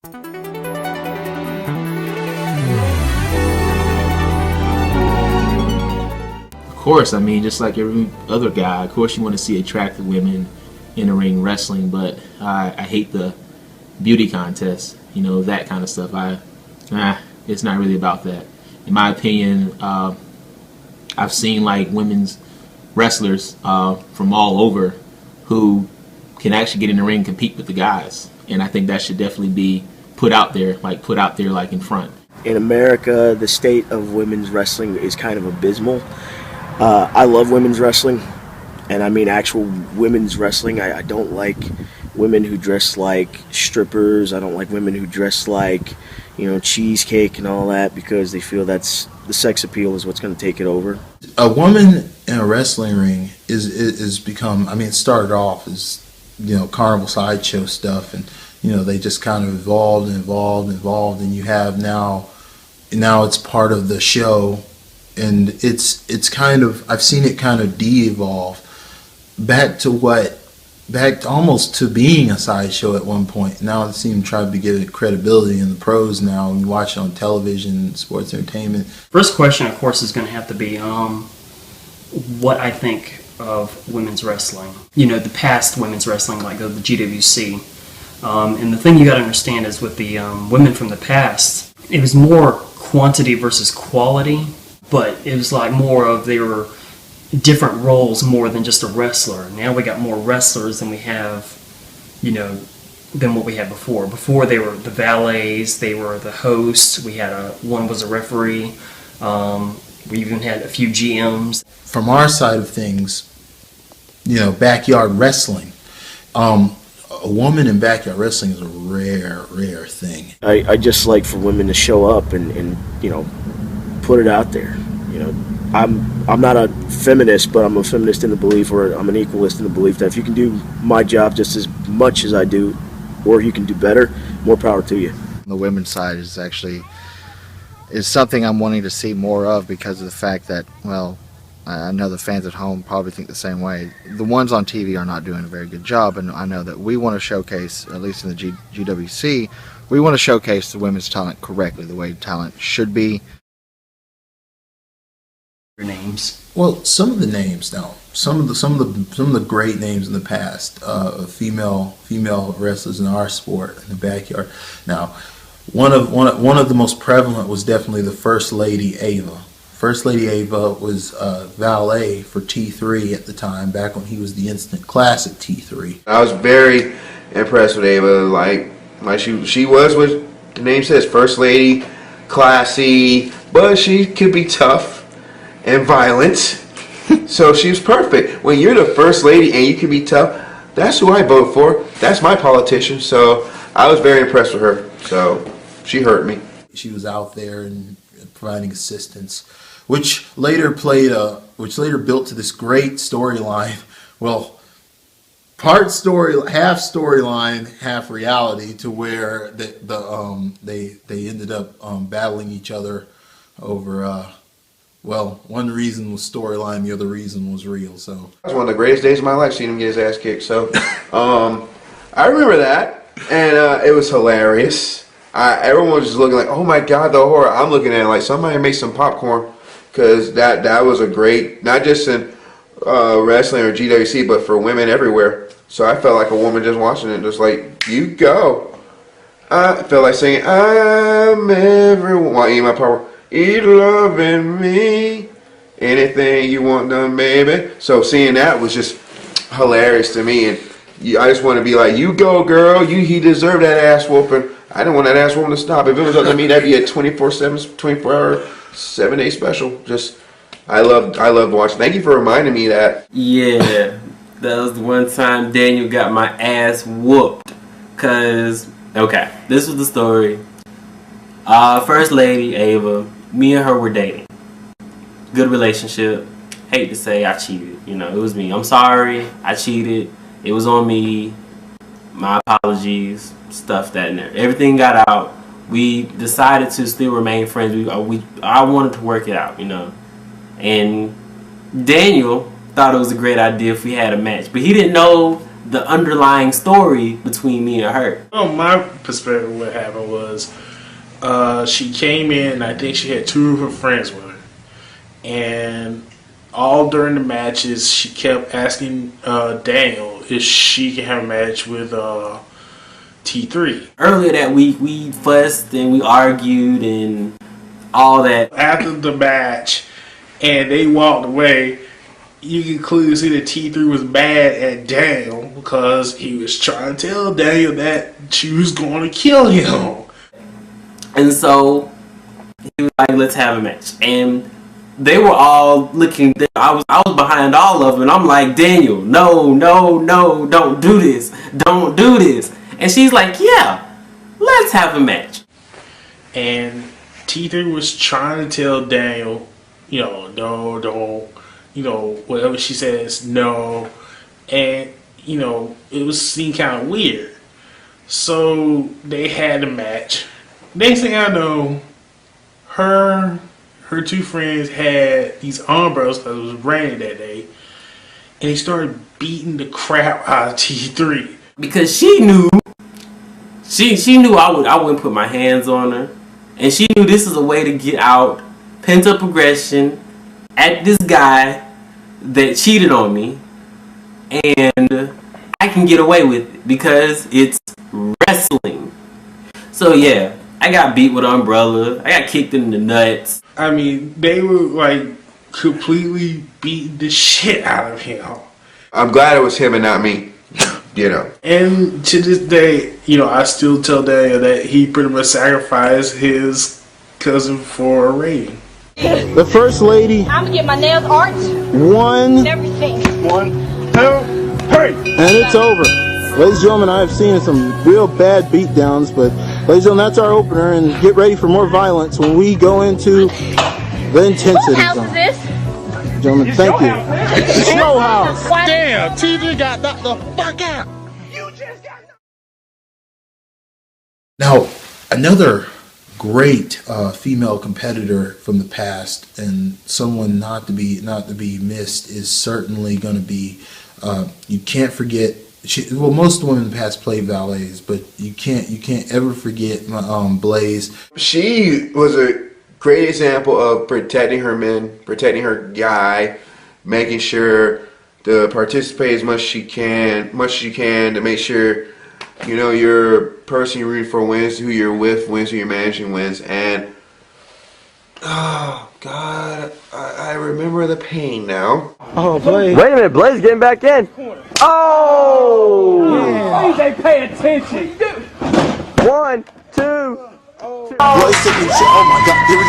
Of course, I mean, just like every other guy, of course you want to see attractive women in the ring wrestling, but I hate the beauty contest, you know, that kind of stuff. It's not really about that. In my opinion, I've seen like women's wrestlers from all over who can actually get in the ring and compete with the guys, and I think that should definitely be put out there like in front. In America, the state of women's wrestling is kind of abysmal. I love women's wrestling, and I mean actual women's wrestling. I don't like women who dress like strippers. I don't like women who dress like, you know, cheesecake and all that, because they feel that's the sex appeal is what's going to take it over. A woman in a wrestling ring is become, I mean, it started off as, you know, carnival sideshow stuff, and, you know, they just kind of evolved, and you have now it's part of the show, and it's kind of, I've seen it kind of de-evolve back to almost to being a sideshow at one point. Now it seems to try to give it credibility in the pros now, when you watch it on television, sports entertainment. First question, of course, is going to have to be what I think of women's wrestling. You know, the past women's wrestling, like the GWC. And the thing you got to understand is with the women from the past, it was more quantity versus quality, but it was like more of they were different roles more than just a wrestler. Now we got more wrestlers than we have, you know, than what we had before. Before they were the valets, they were the hosts. We had one was a referee. We even had a few GMs. From our side of things, you know, backyard wrestling. A woman in backyard wrestling is a rare thing. I just like for women to show up and you know, put it out there. You know, I'm not a feminist, but I'm a feminist in the belief, or I'm an equalist in the belief that if you can do my job just as much as I do, or you can do better, more power to you. The women's side is something I'm wanting to see more of, because of the fact that, well, I know the fans at home probably think the same way. The ones on TV are not doing a very good job, and I know that we want to showcase, at least in the GWC, we want to showcase the women's talent correctly, the way talent should be. Names. Well, some of the names now, some of the great names in the past, female wrestlers in our sport in the backyard. Now, one of the most prevalent was definitely the First Lady Ava. First Lady Ava was valet for T3 at the time, back when he was the instant classic T3. I was very impressed with Ava. Like she was what the name says, First Lady, classy, but she could be tough and violent. So she was perfect. When you're the First Lady and you can be tough, that's who I vote for. That's my politician. So I was very impressed with her. So she hurt me. She was out there and providing assistance, which later built to this great storyline. Well, half storyline, half reality, to where they ended up battling each other over. Well, one reason was storyline, the other reason was real. So It was one of the greatest days of my life, seeing him get his ass kicked. So I remember that, and it was hilarious. Everyone was just looking like, oh my God, the horror. I'm looking at it like somebody make some popcorn, because that was a great, not just in wrestling or GWC, but for women everywhere. So I felt like a woman just watching it, just like, you go. I felt like singing, I'm everyone. While eating my power. Eat loving me. Anything you want done, baby. So seeing that was just hilarious to me, and I just want to be like, you go, girl. He deserved that ass whooping. I didn't want that ass whooping to stop. If it was up to me, that'd be a 24/7, 24-hour, 7-day special. Just, I loved watching. Thank you for reminding me that. Yeah, that was the one time Daniel got my ass whooped. Cause, okay, this was the story. First Lady Ava, me and her were dating. Good relationship. Hate to say I cheated. You know, it was me. I'm sorry. I cheated. It was on me. My apologies. Stuff that and there. Everything got out. We decided to still remain friends. I wanted to work it out, you know. And Daniel thought it was a great idea if we had a match, but he didn't know the underlying story between me and her. Well, my perspective, what happened was she came in, and I think she had two of her friends with her. And all during the matches, she kept asking Daniel if she can have a match with T3. Earlier that week, we fussed and we argued and all that. After the match, and they walked away, you can clearly see that T3 was mad at Daniel because he was trying to tell Daniel that she was going to kill him. And so he was like, let's have a match. And they were all looking. I was behind all of them. And I'm like, Daniel, no, don't do this. Don't do this. And she's like, yeah, let's have a match. And T3 was trying to tell Daniel, no, don't, whatever she says, no. And, it was seen kind of weird. So they had a match. Next thing I know, her two friends had these umbrellas because it was raining that day. And they started beating the crap out of T3. Because she knew I wouldn't put my hands on her. And she knew this is a way to get out pent up aggression at this guy that cheated on me. And I can get away with it because it's wrestling. So yeah, I got beat with an umbrella. I got kicked in the nuts. I mean, they were like completely beating the shit out of him. I'm glad it was him and not me. And to this day, I still tell Daniel that he pretty much sacrificed his cousin for a rating. The First Lady. I'm gonna get my nails arched. One. Everything. 1, 2, 3. And it's over. Ladies and gentlemen, I have seen some real bad beatdowns, but ladies and gentlemen, that's our opener, and get ready for more violence when we go into the intensity Whose house zone. is this? Gentlemen, thank you. It's your house. Damn, TJ got knocked the fuck out. Now, another great female competitor from the past, and someone not to be missed, is certainly going to be. You can't forget. Most women in the past play valets, but you can't ever forget Blaze. She was a great example of protecting her men, protecting her guy, making sure to participate as much as she can to make sure your person you're rooting for wins, who you're with wins, who you're managing wins, and oh God, I remember the pain now. Oh, Blaze. Wait a minute, Blaze getting back in. Oh! Yeah. Please ain't pay attention. 1, 2. Blaze taking shit. Oh my God, here we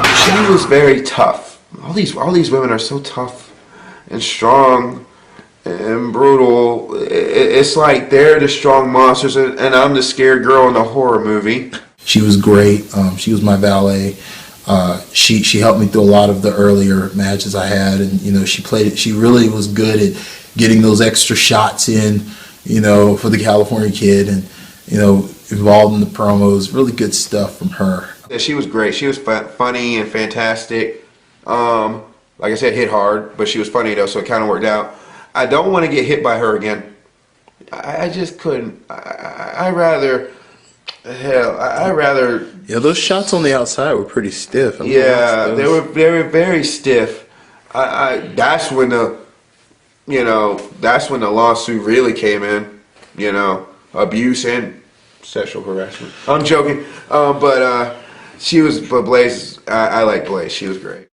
go. She was very tough. All these women are so tough and strong and brutal. It's like they're the strong monsters, and I'm the scared girl in the horror movie. She was great. She was my valet. She helped me through a lot of the earlier matches I had, and she really was good at getting those extra shots in, for the California Kid, and involved in the promos. Really good stuff from her. Yeah, she was great. She was funny and fantastic. Like I said, hit hard, but she was funny though, so it kind of worked out. I don't want to get hit by her again. I just couldn't. I rather. Yeah, those shots on the outside were pretty stiff. Yeah, they were very stiff. That's when the lawsuit really came in. Abuse and sexual harassment. I'm joking, but Blaze. I like Blaze. She was great.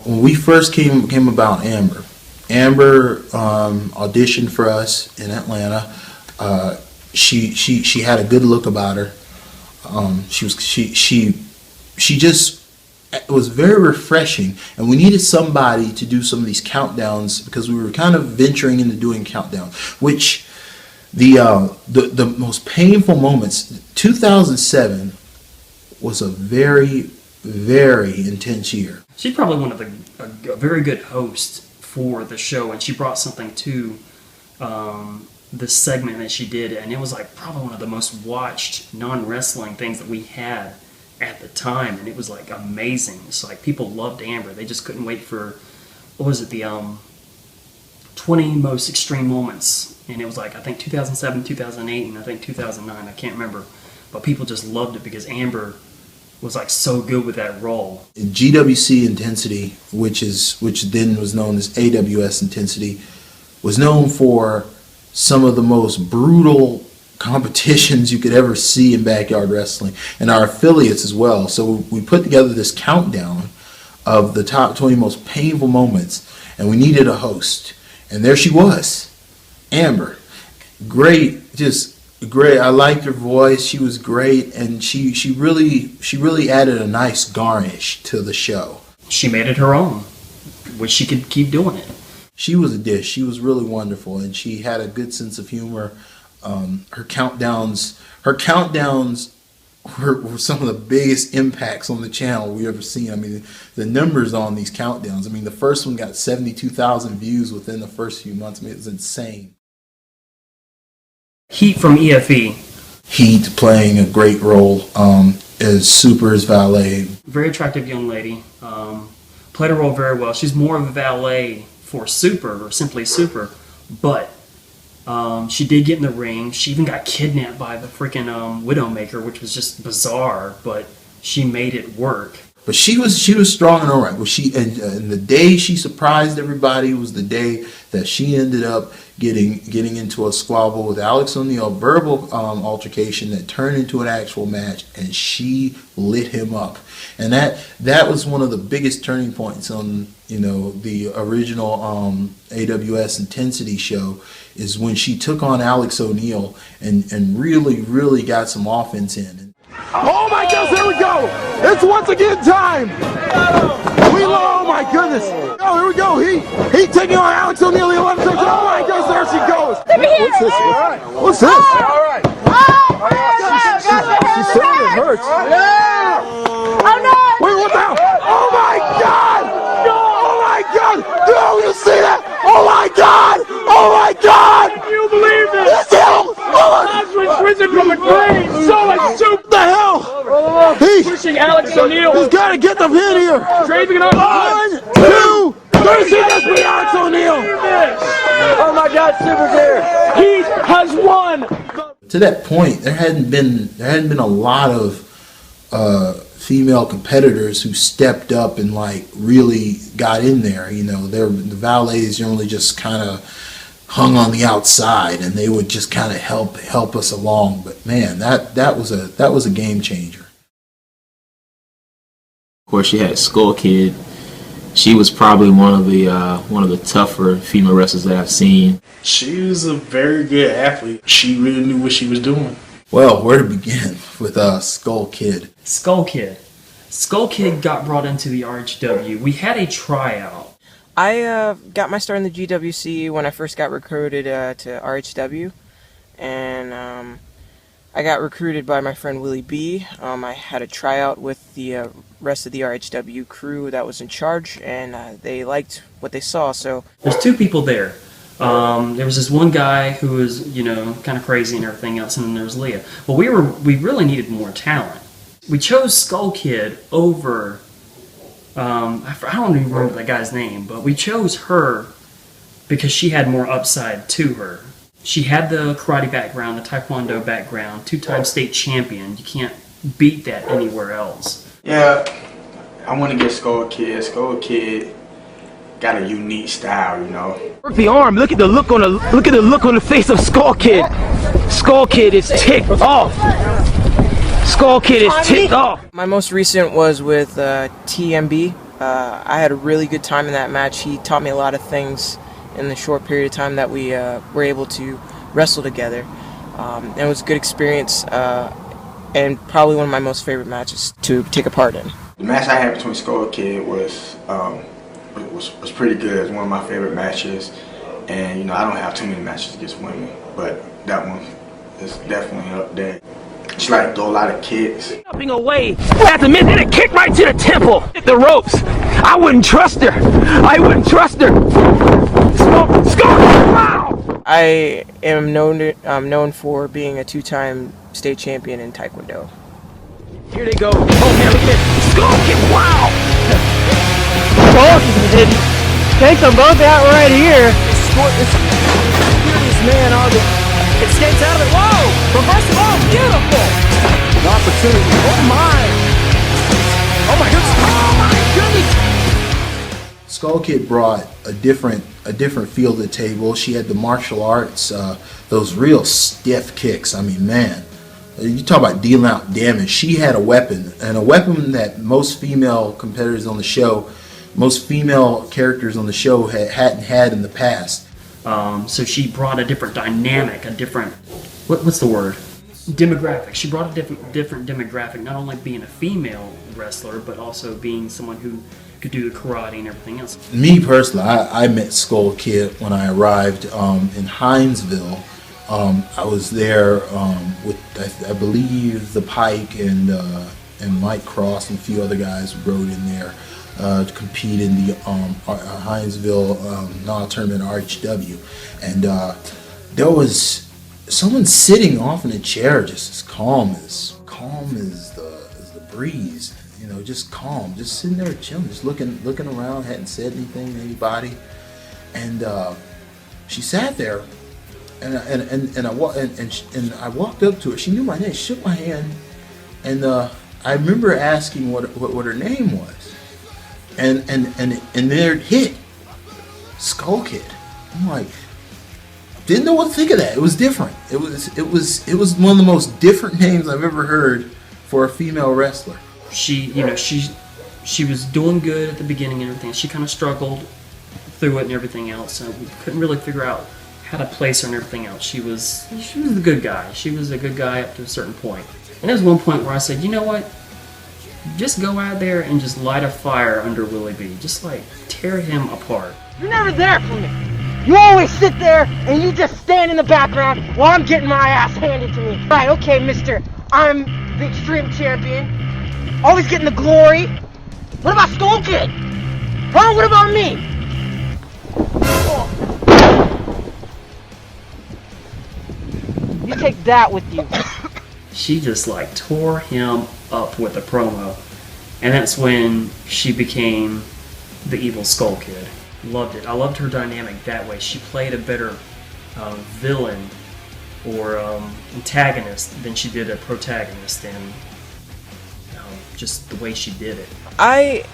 When we first came about, Amber auditioned for us in Atlanta. She had a good look about her. She just, it was very refreshing, and we needed somebody to do some of these countdowns because we were kind of venturing into doing countdowns, which the most painful moments. 2007 was a very, very intense year. She's probably one of a very good host for the show, and she brought something to the segment that she did, and it was like probably one of the most watched non-wrestling things that we had at the time, and it was like amazing. It's like people loved Amber. They just couldn't wait for, what was it, the 20 most extreme moments, and it was like I think 2007, 2008, and I think 2009. I can't remember, but people just loved it because Amber was like so good with that role. GWC Intensity, which then was known as AWS Intensity, was known for some of the most brutal competitions you could ever see in backyard wrestling, and our affiliates as well. So we put together this countdown of the top 20 most painful moments, and we needed a host. And there she was, Amber. Great, just great. I liked her voice. She was great, and she really added a nice garnish to the show. She made it her own, which she could keep doing it. She was a dish. She was really wonderful, and she had a good sense of humor. Her countdowns were some of the biggest impacts on the channel we ever seen. I mean, the numbers on these countdowns. I mean, the first one got 72,000 views within the first few months. I mean, it was insane. Heat from EFE. Heat playing a great role as Super's valet. Very attractive young lady. Played her role very well. She's more of a valet for Super, or simply Super, but she did get in the ring. She even got kidnapped by the freaking Widowmaker, which was just bizarre, but she made it work. But she was strong and all right. Well, and the day she surprised everybody was the day that she ended up getting into a squabble with Alex O'Neill, verbal altercation that turned into an actual match, and she lit him up. And that was one of the biggest turning points on the original AWS Intensity show, is when she took on Alex O'Neill and really got some offense in. Oh my goodness, here we go! It's once again time! Oh my goodness! Oh, here we go! He taking on Alex O'Neill, the 11th. Oh my goodness, there she goes! What's this? What's this? All right. She's saying it hurts. Yeah! Oh no! Wait, what the hell? Oh my God! No! Oh my God! No, you see that? Oh my God! Oh my God! Can you believe this? It's him! Lashley's risen from a grave. So much soup. What the hell? He's pushing Alex O'Neill. He's got to get the pin here. Draping on 1, 2, 3. See this? Beat Alex O'Neill. Oh my God, Super's here. He has won. To that point, there hadn't been a lot of female competitors who stepped up and really got in there. The valets generally just kind of hung on the outside, and they would just kind of help us along. But man, that was a game changer. Of course, you had Skull Kid. She was probably one of the tougher female wrestlers that I've seen. She was a very good athlete. She really knew what she was doing. Well, where to begin with Skull Kid? Skull Kid got brought into the RHW. We had a tryout. I got my start in the GWC when I first got recruited to RHW, and I got recruited by my friend Willie B. I had a tryout with the rest of the RHW crew that was in charge, and they liked what they saw. So there's two people there. There was this one guy who was, kind of crazy and everything else, and then there was Leah. Well, we really needed more talent. We chose Skull Kid over, I don't even remember that guy's name, but we chose her because she had more upside to her. She had the karate background, the taekwondo background, 2-time state champion. You can't beat that anywhere else. Yeah, I want to get Skull Kid. Skull Kid got a unique style, Work the arm. Look at the look on the face of Skull Kid. Skull Kid is ticked off. Skull Kid is ticked off. my most recent was with TMB. I had a really good time in that match. He taught me a lot of things in the short period of time that we were able to wrestle together. And it was a good experience and probably one of my most favorite matches to take a part in. The match I had between Skull Kid was pretty good. It was one of my favorite matches, and I don't have too many matches against women, but that one is definitely up there. She like to throw a lot of kicks. Jumping away, at the minute, and a kick right to the temple. Hit the ropes. I wouldn't trust her. Skull! Wow! I am known for being a 2-time state champion in Taekwondo. Here they go. Oh man, look at this. Skull Kid, wow! Both is hitting. Take them both out right here. short. This man on the. It skates out of it. Whoa! Reverse. Oh, beautiful! An opportunity. Oh my! Oh my goodness! Oh my goodness! Skull Kid brought a different feel to the table. She had the martial arts, those real stiff kicks. I mean, man, you talk about dealing out damage. She had a weapon, and a weapon that most female competitors on the show, most female characters on the show hadn't had in the past. So she brought a different dynamic, a different, what's the word? Demographic. She brought a different demographic, not only being a female wrestler, but also being someone who could do the karate and everything else. Me personally, I met Skull Kid when I arrived in Hinesville. I was there with, I believe, the Pike and Mike Cross and a few other guys rode in there to compete in the Hinesville non-tournament RHW, and there was someone sitting off in a chair, just as calm as the breeze. You know, just calm, just sitting there chilling, just looking around, hadn't said anything to anybody, and she sat there, and I walked up to her. She knew my name, shook my hand, and I remember asking what her name was, and there it hit, Skull Kid. I'm like, didn't know what to think of that. It was different. It was one of the most different names I've ever heard for a female wrestler. She was doing good at the beginning and everything. She kind of struggled through it and everything else. So we couldn't really figure out how to place her and everything else. She was the good guy. She was a good guy up to a certain point. And there was one point where I said, you know what? Just go out there and just light a fire under Willie B. Just like tear him apart. You're never there for me. You always sit there and you just stand in the background while I'm getting my ass handed to me. Right, okay, mister. I'm the Extreme Champion. Always getting the glory. What about Skull Kid? Huh? What about me? You take that with you. She just like tore him up with a promo. And that's when she became the evil Skull Kid. Loved it. I loved her dynamic that way. She played a better villain or antagonist than she did a protagonist, and just the way she did it. I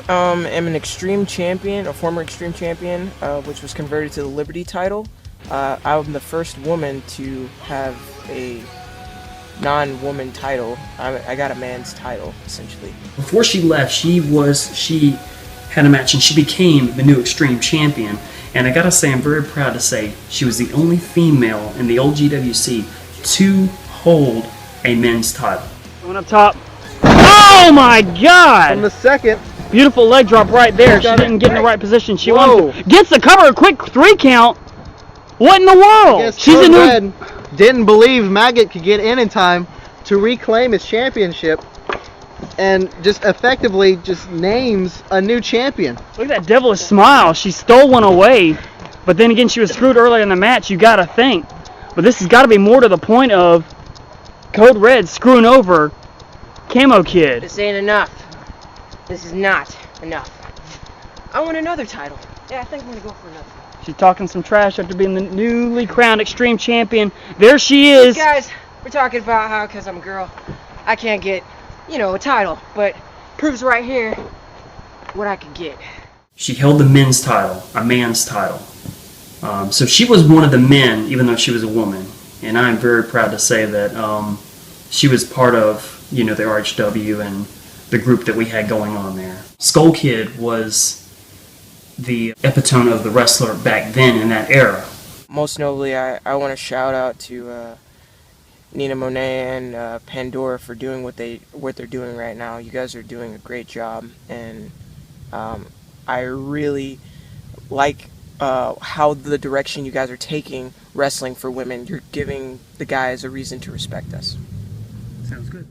am an Extreme Champion, a former Extreme Champion, which was converted to the Liberty title. I'm the first woman to have a non-woman title. I got a man's title, essentially. Before she left, she had a match and she became the new Extreme Champion. And I gotta say, I'm very proud to say she was the only female in the old GWC to hold a men's title. Going up top. Oh my God! From the second. Beautiful leg drop right there. She didn't get in the right position. She gets the cover, a quick 3 count. What in the world? She's a new. Didn't believe Maggot could get in time to reclaim his championship, and just effectively just names a new champion. Look at that devilish smile. She stole one away, but then again, she was screwed earlier in the match. You gotta think, but this has got to be more to the point of Code Red screwing over Camo Kid. This ain't enough. This is not enough. I want another title. Yeah, I think I'm gonna go for another. She's talking some trash after being the newly crowned Extreme Champion. There she is. Guys, we're talking about how, because I'm a girl, I can't get, a title, but proves right here what I can get. She held the men's title, a man's title. So she was one of the men, even though she was a woman. And I'm very proud to say that she was part of, the RHW and the group that we had going on there. Skull Kid was the epitome of the wrestler back then in that era. Most notably, I want to shout out to Nina Monet and Pandora for doing what they're doing right now. You guys are doing a great job, and I really like how the direction you guys are taking wrestling for women. You're giving the guys a reason to respect us. Sounds good.